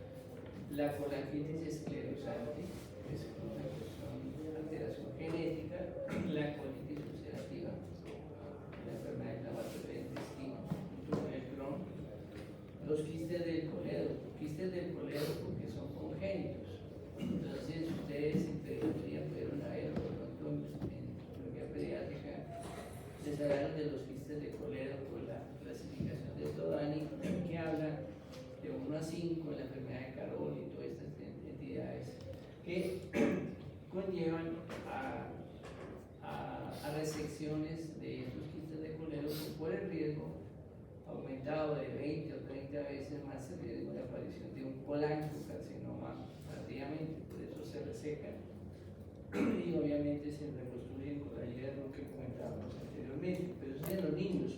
Speaker 1: la colangitis esclerosante, que es una alteración genética, la colitis ulcerativa, la enfermedad inflamatoria del intestino, junto con el Crohn, los quistes del coledo porque son congénitos. Entonces ustedes en pediatría pudieron ver, por lo pronto en cirugía pediátrica, les hablaron de los quistes de Koledo por la clasificación de Todani, que habla de 1 a 5 en la enfermedad de Carol y todas estas entidades que conllevan a resecciones de estos quistes de Koledo por el riesgo aumentado de 20 o 30 veces más el riesgo de aparición de un colangiocarcinoma tardíamente, por eso se resecan y obviamente se reconstruyen con la hierro que comentábamos anteriormente, pero eso es en los niños.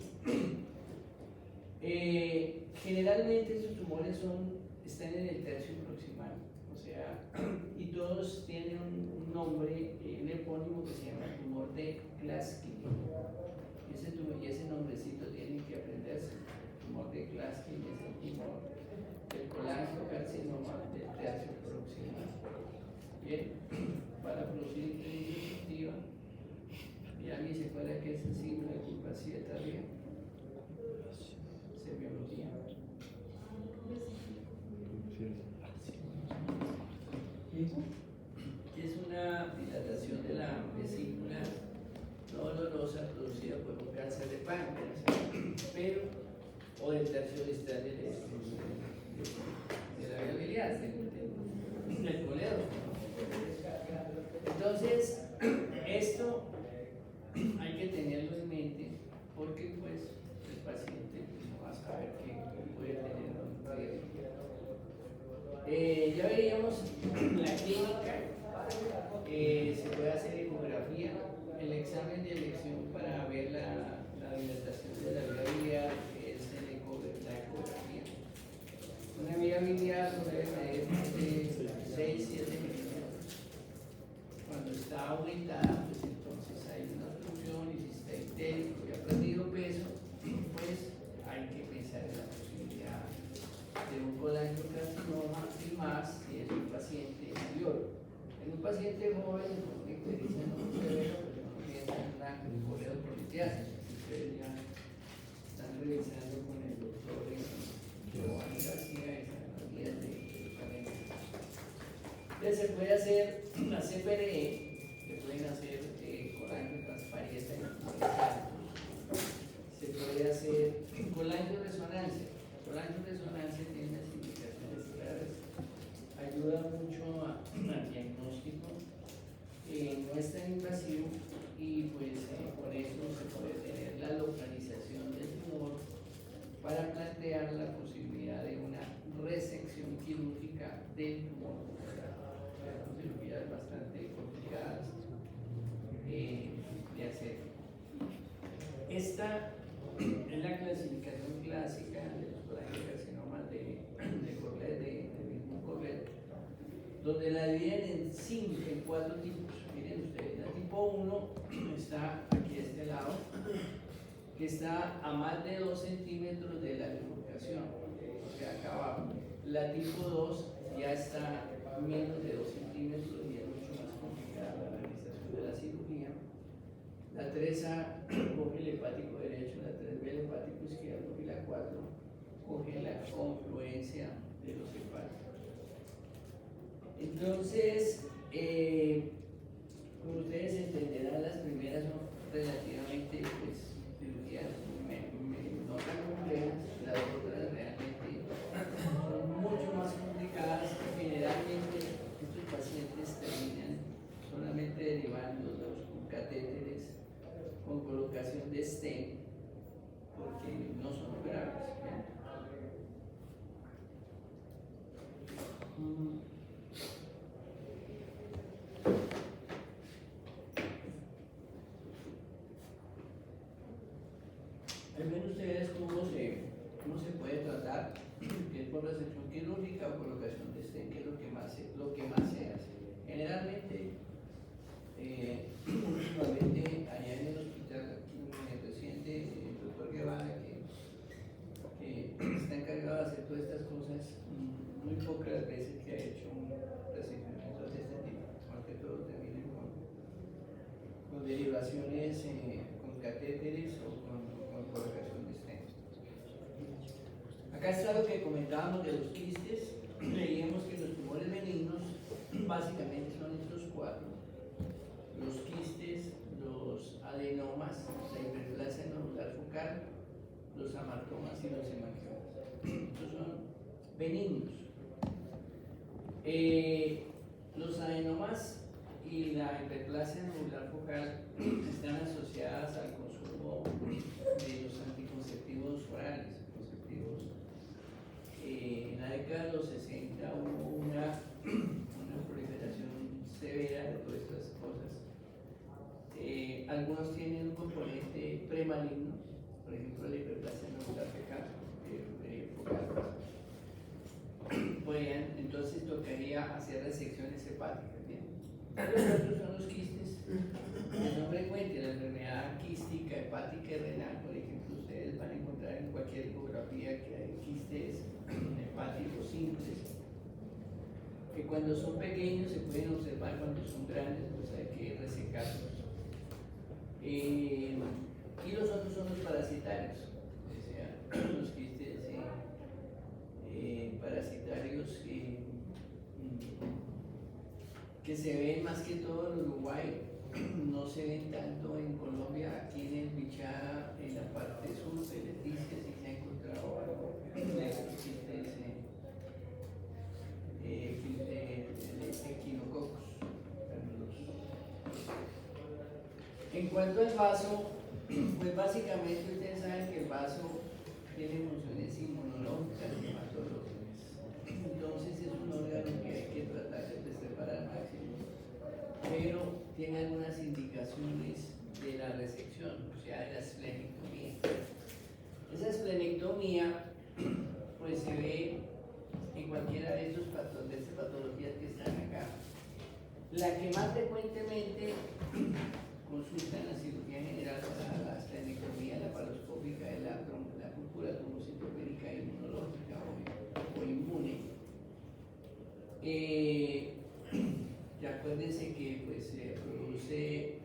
Speaker 1: Generalmente estos tumores están en el tercio proximal, o sea, y todos tienen un nombre, un epónimo que se llama tumor de Klatskin. Y ese nombrecito tienen que aprenderse. El tumor de Klatskin es el tumor del colangiocarcinoma del tercio proximal. Bien, para producir introductiva, y alguien se acuerda que es el signo de culpacidad tardía. Semiología. Es una dilatación de la vesícula no dolorosa producida por un cáncer de páncreas, pero o del tercio distal de la vía biliar, del Koledo. Entonces, esto hay que tenerlo en mente porque pues el paciente no va a saber que puede tener un riesgo. Ya veríamos la clínica, se puede hacer ecografía, el examen de elección para ver la dilatación de la vía biliar es la ecografía. Una vía biliar no debe medir de 6-7 milímetros. Cuando está aumentada, pues entonces hay una obstrucción y si está entérico y ha perdido peso, pues hay que pensar en la posibilidad de un colangiocarcinoma y más si es un paciente mayor. En un paciente joven, con ictericia no severa, pues no piensa en una coledopolitiasis. Ustedes ya están revisando con el doctor Giovanni García esas guías de tratamiento. Entonces se puede hacer una CPRE, se pueden hacer colangiotranspariencia en los tumores altos, se puede hacer colangioresonancia. Colangioresonancia tiene unas indicaciones claras, ayuda mucho al diagnóstico, no es tan invasivo y pues por eso se puede tener la localización del tumor para plantear la posibilidad de una resección quirúrgica del tumor. Son cirugías bastante complicadas de hacer. Esta es la clasificación clásica de los colangiocarcinomas de mismo Corlet, donde la dividen en 4 tipos. Miren ustedes, la tipo 1 está aquí a este lado, que está a más de 2 centímetros de la bifurcación, o sea, acá abajo. La tipo 2 ya está a menos de 2 centímetros y es mucho más complicada la realización de la cirugía. La 3A coge el hepático derecho, la 3B el hepático izquierdo y la 4 coge la confluencia de los hepáticos. Entonces, como ustedes entenderán, las primeras son relativamente pues, cirugías no tan complejas, las otras realmente son mucho más complicadas y generalmente estos pacientes terminan solamente derivándolos con catéteres con colocación de stent porque no son operables. Al menos ustedes cómo se puede tratar, que es por resección quirúrgica o colocación de stent, que es lo que más se hace. Generalmente, últimamente allá en el hospital reciente, el doctor Guevara, que está encargado de hacer todas estas cosas, muy pocas veces que ha hecho un reseccionamiento de este tipo, porque todo termina con derivaciones con catéteres o con colocación de stent. Acá está lo que comentábamos de los quistes. Leíamos que los tumores benignos básicamente son estos 4: los quistes, los adenomas, la focal, los amartomas y los hemangiomas. Estos son benignos. Los adenomas y la hiperplasia nodular focal están asociadas al consumo de los anticonceptivos orales, en la década de los 60 hubo una proliferación severa de todas estas cosas. Algunos tienen un componente premaligno, por ejemplo la hiperplasia nodular focal. Entonces tocaría hacer resecciones hepáticas. ¿Bien? Los otros son los quistes. El nombre cuente, la enfermedad quística, hepática y renal, por ejemplo, ustedes van a encontrar en cualquier ecografía que hay quistes hepáticos simples, que cuando son pequeños se pueden observar, cuando son grandes pues hay que resecarlos. Y los otros son los parasitarios, o sea, los quistes parasitarios que se ven más que todo en Uruguay, no se ven tanto en Colombia. Aquí en el Bichada, en la parte sur de Leticia, sí se ha encontrado algo de equinococos. En cuanto al vaso, pues básicamente ustedes saben que el vaso tiene funciones inmunológicas y hematológicas. Entonces es un órgano que hay que tratar de preservar al máximo, pero tiene algunas indicaciones de la resección, o sea, de la esplenectomía. Esa esplenectomía pues se ve en cualquiera de estas patologías que están acá. La que más frecuentemente consulta en la cirugía general para la esplenectomía laparoscópica es la púrpura trombocitopénica inmunológica o inmune. Y acuérdense que pues, se produce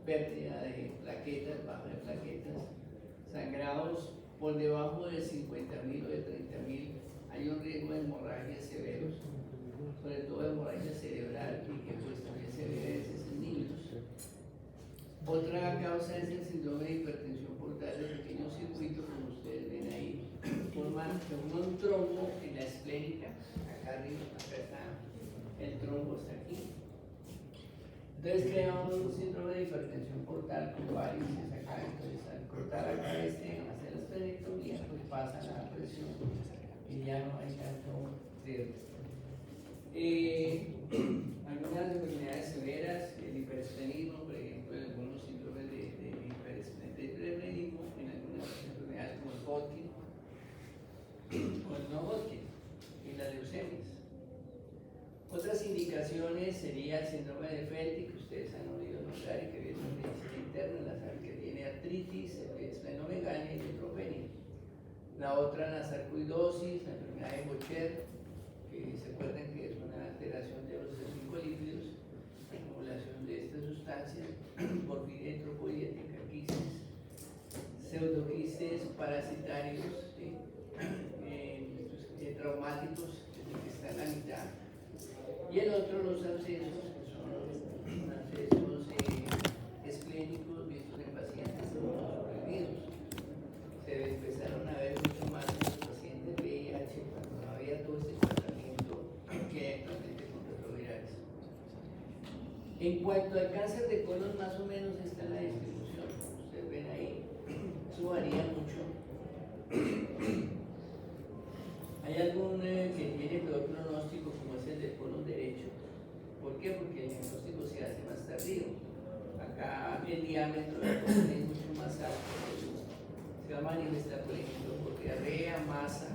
Speaker 1: pérdida de plaquetas, baja de plaquetas, sangrados por debajo de 50.000 o de 30.000. Hay un riesgo de hemorragias severos, sobre todo hemorragia cerebral, y que pues también se ve a veces en niños. Otra causa es el síndrome de hipertensión portal de pequeño circuito, como ustedes ven ahí, forman un trombo en la esplénica, acá arriba, acá está el trombo, está aquí. Entonces crea un síndrome de hipertensión portal con varices acá. Entonces al cortar acá hacer la esplenectomía, pues pasa la presión y ya no hay tanto riesgo. Algunas enfermedades severas, el hiperestrenismo, por ejemplo, en algunos síndromes de hiperestrenismo, en algunas enfermedades como el Hodgkin o el no Hodgkin y las leucemias. Otras indicaciones sería el síndrome de Felty, que ustedes han oído nombrar y que viene en la medicina interna, la saben que tiene artritis, esplenomegalia y neutropenia. La otra, la sarcoidosis, la enfermedad de Gaucher, que se acuerdan que es una alteración de los glucolípidos, acumulación de estas sustancias, porfiria tropoidética, quistes, pseudoquistes parasitarios, ¿sí? Traumáticos, que está en la mitad. Y el otro, los abscesos, que son abscesos esplénicos vistos en pacientes inmunosuprimidos. Se empezaron a ver mucho más en los pacientes VIH cuando no había todo este tratamiento que hay actualmente con retrovirales. En cuanto al cáncer de colon, más o menos está en la distribución, como ustedes ven ahí, eso varía mucho. Hay algún que tiene peor pronóstico, como es el del colon derecho. ¿Por qué? Porque el diagnóstico se hace más tardío. Acá el diámetro del colon es mucho más alto. Se va a manifestar, por ejemplo, por diarrea, masa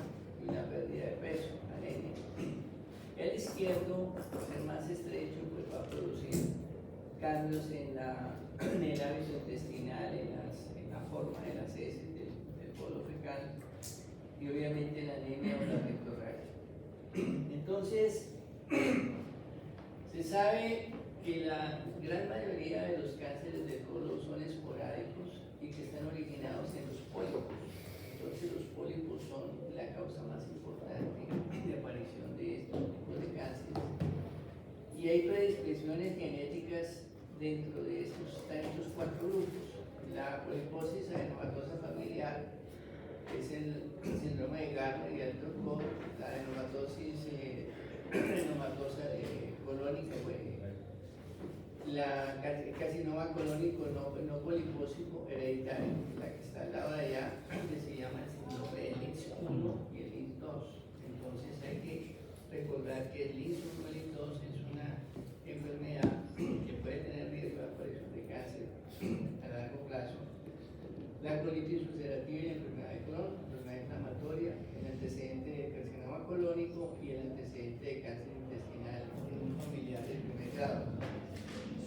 Speaker 1: y una pérdida de peso, anemia. El izquierdo, por ser más estrecho, pues va a producir cambios en el hábito intestinal, en la forma de las heces del bolo fecal, y obviamente la anemia o la rectorragia. Entonces, se sabe que la gran mayoría de los cánceres de colon son esporádicos y que están originados en los pólipos. Entonces los pólipos son la causa más importante de aparición de estos tipos de cánceres. Y hay predisposiciones genéticas dentro de estos cuatro grupos. La poliposis adenomatosa colónica, la carcinoma colónico no polipósico hereditario, la que está al lado de allá, que se llama el síndrome del LINS 1 y el LINS 2. Entonces hay que recordar que el LINS 1 y el LINS 2 es una enfermedad que puede tener riesgo de aparición de cáncer a largo plazo. La colitis ulcerativa y la enfermedad de Crohn, enfermedad inflamatoria, el antecedente de carcinoma colónico y el antecedente de cáncer intestinal en un familiar de primer grado.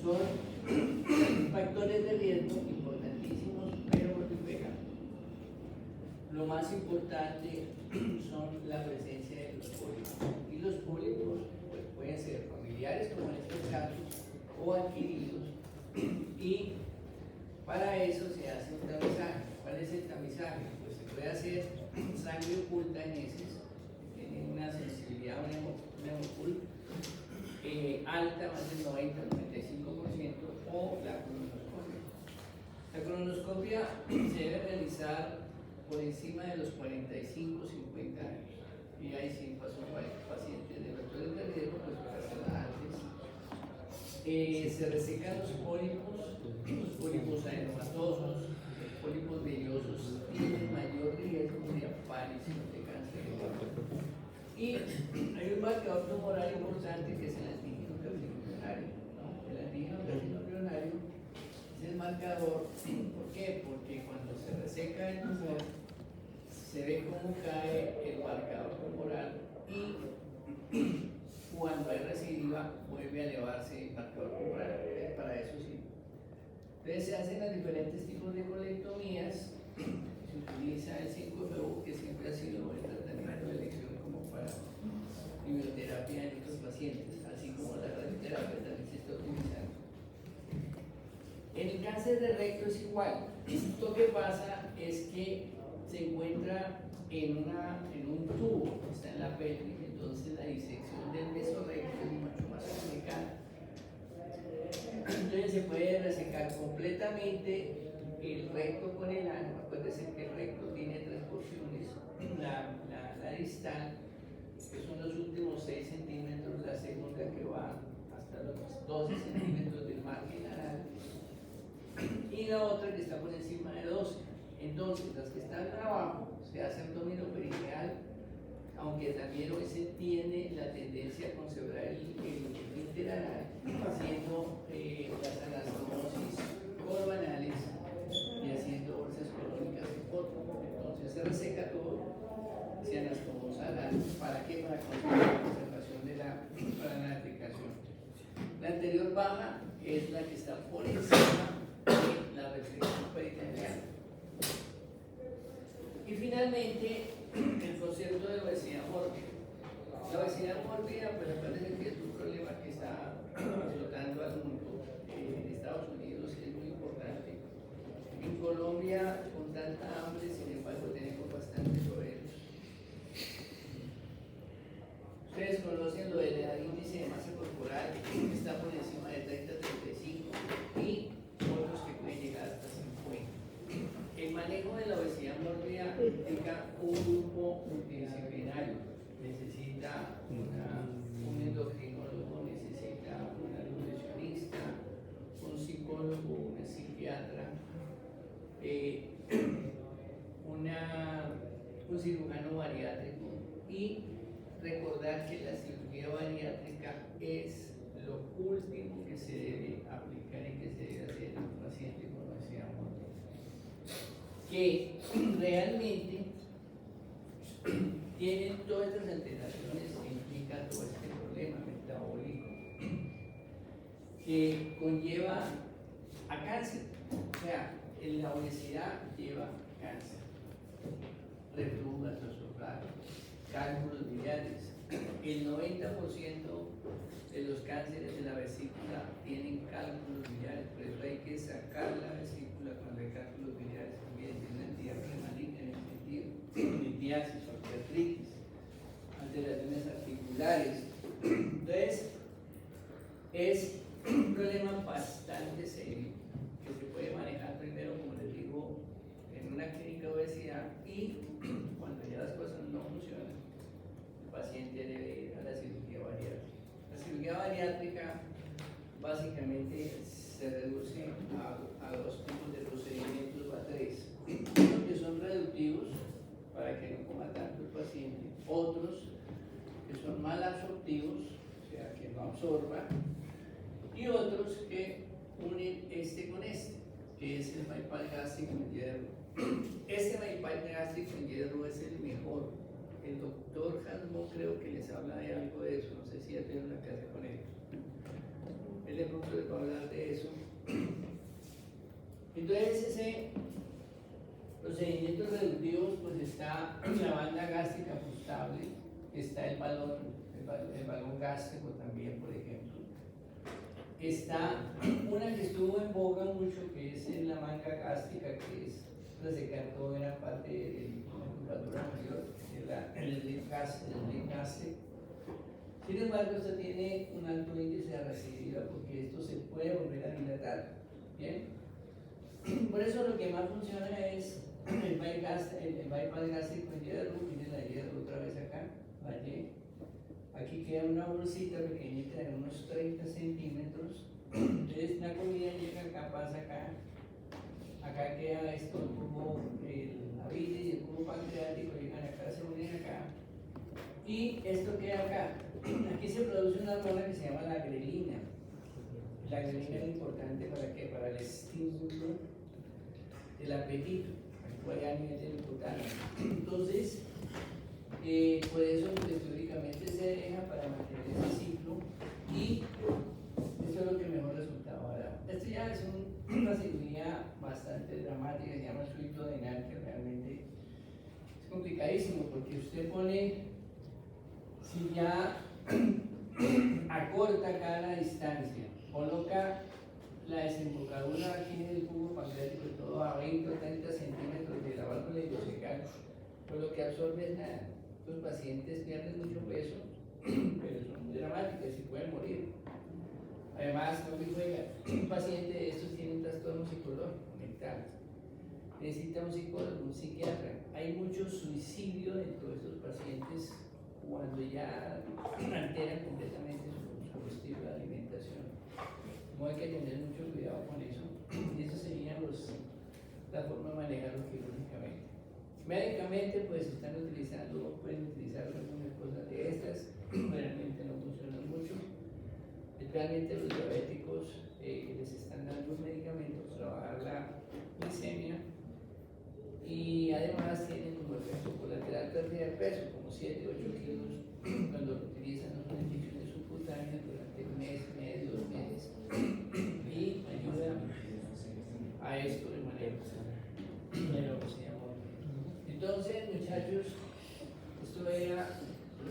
Speaker 1: Son factores de riesgo importantísimos, pero multiplican. Lo más importante son la presencia de los pólipos. Y los pólipos pues, pueden ser familiares, como en estos casos, o adquiridos. Y para eso se hace un tamizaje. ¿Cuál es el tamizaje? Pues se puede hacer sangre oculta en heces, que tiene una sensibilidad a un hemoculto alta, más del 90-95%, o la colonoscopia. La colonoscopia se debe realizar por encima de los 45-50 años. Y ahí sí pasó pacientes de factores de riesgo, pues para hacerla antes. Se resecan los pólipos adenomatosos, los pólipos vellosos tienen mayor riesgo de aparición de cáncer. Y hay un marcador tumoral importante que es el antígeno carcinoembrionario, ¿no? El antígeno carcinoembrionario es el marcador. ¿Por qué? Porque cuando se reseca el tumor, se ve cómo cae el marcador tumoral y cuando hay recidiva vuelve a elevarse el marcador tumoral. Para eso sí. Entonces se hacen los diferentes tipos de colectomías. Se utiliza el 5FU, que siempre ha sido el tratamiento de elección como para quimioterapia en estos pacientes, así como la radioterapia también se está utilizando. En el cáncer de recto es igual. Lo que pasa es que se encuentra en un tubo que está en la pelvis, entonces la disección del mesorrecto es mucho más complicada. Entonces se puede resecar completamente el recto con el ano. Acuérdense que el recto tiene tres porciones: la distal, que son los últimos 6 centímetros, la segunda que va hasta los 12 centímetros del margen anal, y la otra que está por encima de 12. Entonces, las que están abajo se hace abdominoperineal, aunque también hoy se tiene la tendencia a conservar el esfínter anal, haciendo las anastomosis coroanales y haciendo bolsas colónicas de poto. Entonces se reseca todo, se anastomosa anal. ¿Para qué? Para conseguir la conservación de para la aplicación. La anterior baja es la que está por encima de la restricción peritoneal. Y finalmente, el concepto de obesidad mórbida. La obesidad mórbida, pues parece que es un problema que está azotando al mundo. En Estados Unidos es muy importante. En Colombia, con tanta hambre, sin embargo, tenemos bastantes obesos. Ustedes conocen lo del índice de masa corporal, que está por encima de 30-35 y otros que pueden llegar hasta 50. El manejo de la obesidad mórbida implica un grupo multidisciplinario. Necesita un endocrinólogo, necesita una nutricionista, un psicólogo, una psiquiatra, un cirujano bariátrico, y recordar que la cirugía bariátrica es lo último que se debe aplicar y que se debe hacer en un paciente con obesidad mórbida, que realmente tienen todas estas alteraciones que implican todo este problema metabólico que conlleva a cáncer. O sea, la obesidad lleva a cáncer, reflujo gastroesofágico, cálculos biliares. El 90% de los cánceres de la vesícula tienen cálculos biliares, por eso hay que sacar la vesícula cuando hay cálculos biliares también. Tiene una entidad premaligna en el sentido, litiasis, artritis, alteraciones articulares. Entonces, es un problema bastante serio que se puede manejar primero, como les digo, en una clínica de obesidad, y cuando ya las cosas no funcionan, el paciente debe ir a la cirugía bariátrica. La cirugía bariátrica absorba, y otros que unen este con este, que es el bypass gástrico en hierro. Este bypass gástrico en hierro es el mejor. El doctor Hasmo creo que les habla de algo de eso, no sé si ya tuvieron una clase con él. Él de pronto les va a hablar de eso. Entonces ese procedimientos reductivos, pues está la banda gástrica ajustable, está el balón gástrico también, por ejemplo. Está una que estuvo en boga mucho, que es en la manga gástrica, que es resecar toda gran parte de la musculatura mayor, que es el sling gastric. Sin embargo, esto tiene un alto índice de recidiva porque esto se puede volver a dilatar. ¿Bien? Por eso lo que más funciona es el bypass gástrico en hierro. Miren la hierro otra vez acá, allí. Aquí queda una bolsita pequeñita de unos 30 centímetros. Entonces la comida llega acá, pasa acá. Acá queda esto como la bilis y el cubo pancreático, llegan acá, se unen acá. Y esto queda acá. Aquí se produce una hormona que se llama la grelina. La grelina es importante para qué? Para el estímulo del apetito, a nivel del hipotálamo. Entonces, por eso pues, teóricamente se deja para mantener ese ciclo y eso es lo que mejor resultado da. Esto ya es una cirugía bastante dramática, se llama suitodenal, que realmente es complicadísimo porque usted pone, si ya acorta acá la distancia, coloca la desembocadura aquí en el cubo pancreático y todo a 20 o 30 centímetros de la válvula ileocecal, pues lo que absorbe es nada. Los pacientes pierden mucho peso, pero son muy dramáticas y pueden morir. Además, no me juega, un paciente de estos tiene un trastorno psicológico, mental. Necesita un psicólogo, un psiquiatra. Hay mucho suicidio dentro de estos pacientes cuando ya alteran completamente su estilo de alimentación. No hay que tener mucho cuidado con eso. Y eso sería la forma de manejarlo quirúrgicamente. Médicamente, pues están utilizando, pueden utilizar algunas cosas de estas, realmente no funcionan mucho. Realmente los diabéticos les están dando medicamentos para bajar la glicemia y además tienen como efecto colateral pérdida de peso, como 7 o 8 kilos cuando lo utilizan las inyecciones subcutáneas durante un mes, medio, 2 meses y ayuda a esto de manera entonces, muchachos, esto era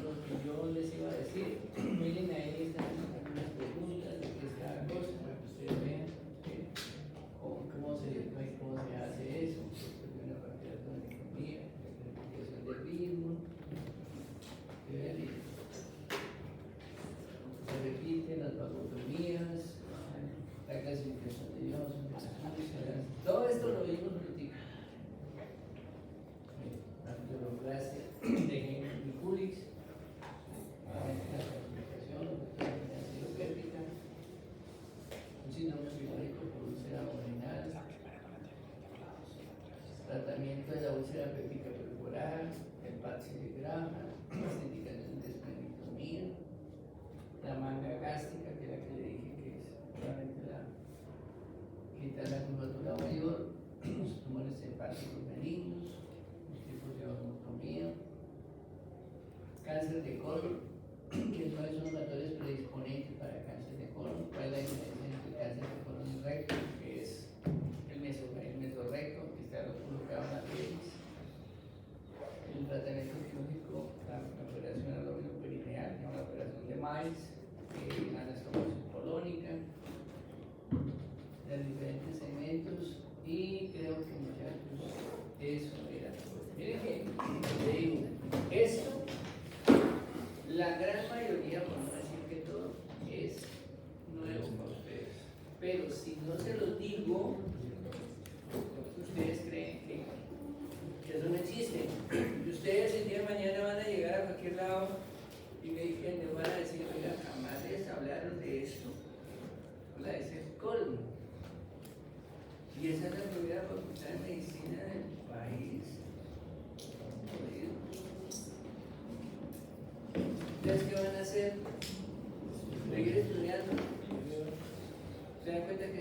Speaker 1: lo que yo les iba a decir. Miren, ahí están algunas preguntas de qué es cada cosa para que ustedes vean cómo se hace eso. Una parte de la anatomía, la clasificación del ritmo. Se repiten las vagotomías, la clasificación de Dios, todo esto lo vimos ahorita. La clase de Henry Kulix, la clasificación péptica, un síndrome psicológico por úlcera abdominal, tratamiento de la úlcera péptica perforal, el Patsy de Graham, las indicaciones de esplenectomía, la manga gástrica, que es la que le dije que es realmente quitar la curvatura mayor, los tumores hepáticos benignos, los tipos de osmotomía, cáncer de colon, que no son factores predisponentes para cáncer de colon. ¿Cuál es la diferencia entre cáncer de colon y recto? Que es el mesorrecto, que está colocado en la pelvis. El tratamiento quirúrgico, la operación al lóbulo perineal, la operación de Miles, la anastomosis colónica, los diferentes segmentos, y creo que muchachos, eso era todo. Miren que te digo, esto, la gran mayoría, por no decir que todo, es nuevo para ustedes. Pero si no se los digo, ustedes creen que eso no existe. Y ustedes el día de mañana van a llegar a cualquier lado y me van a decir, oiga, jamás les hablaron de esto. La de ese colmo. Y esa es la primera facultad de medicina del país. Entonces, ¿qué van a hacer? Seguir estudiando, se dan cuenta que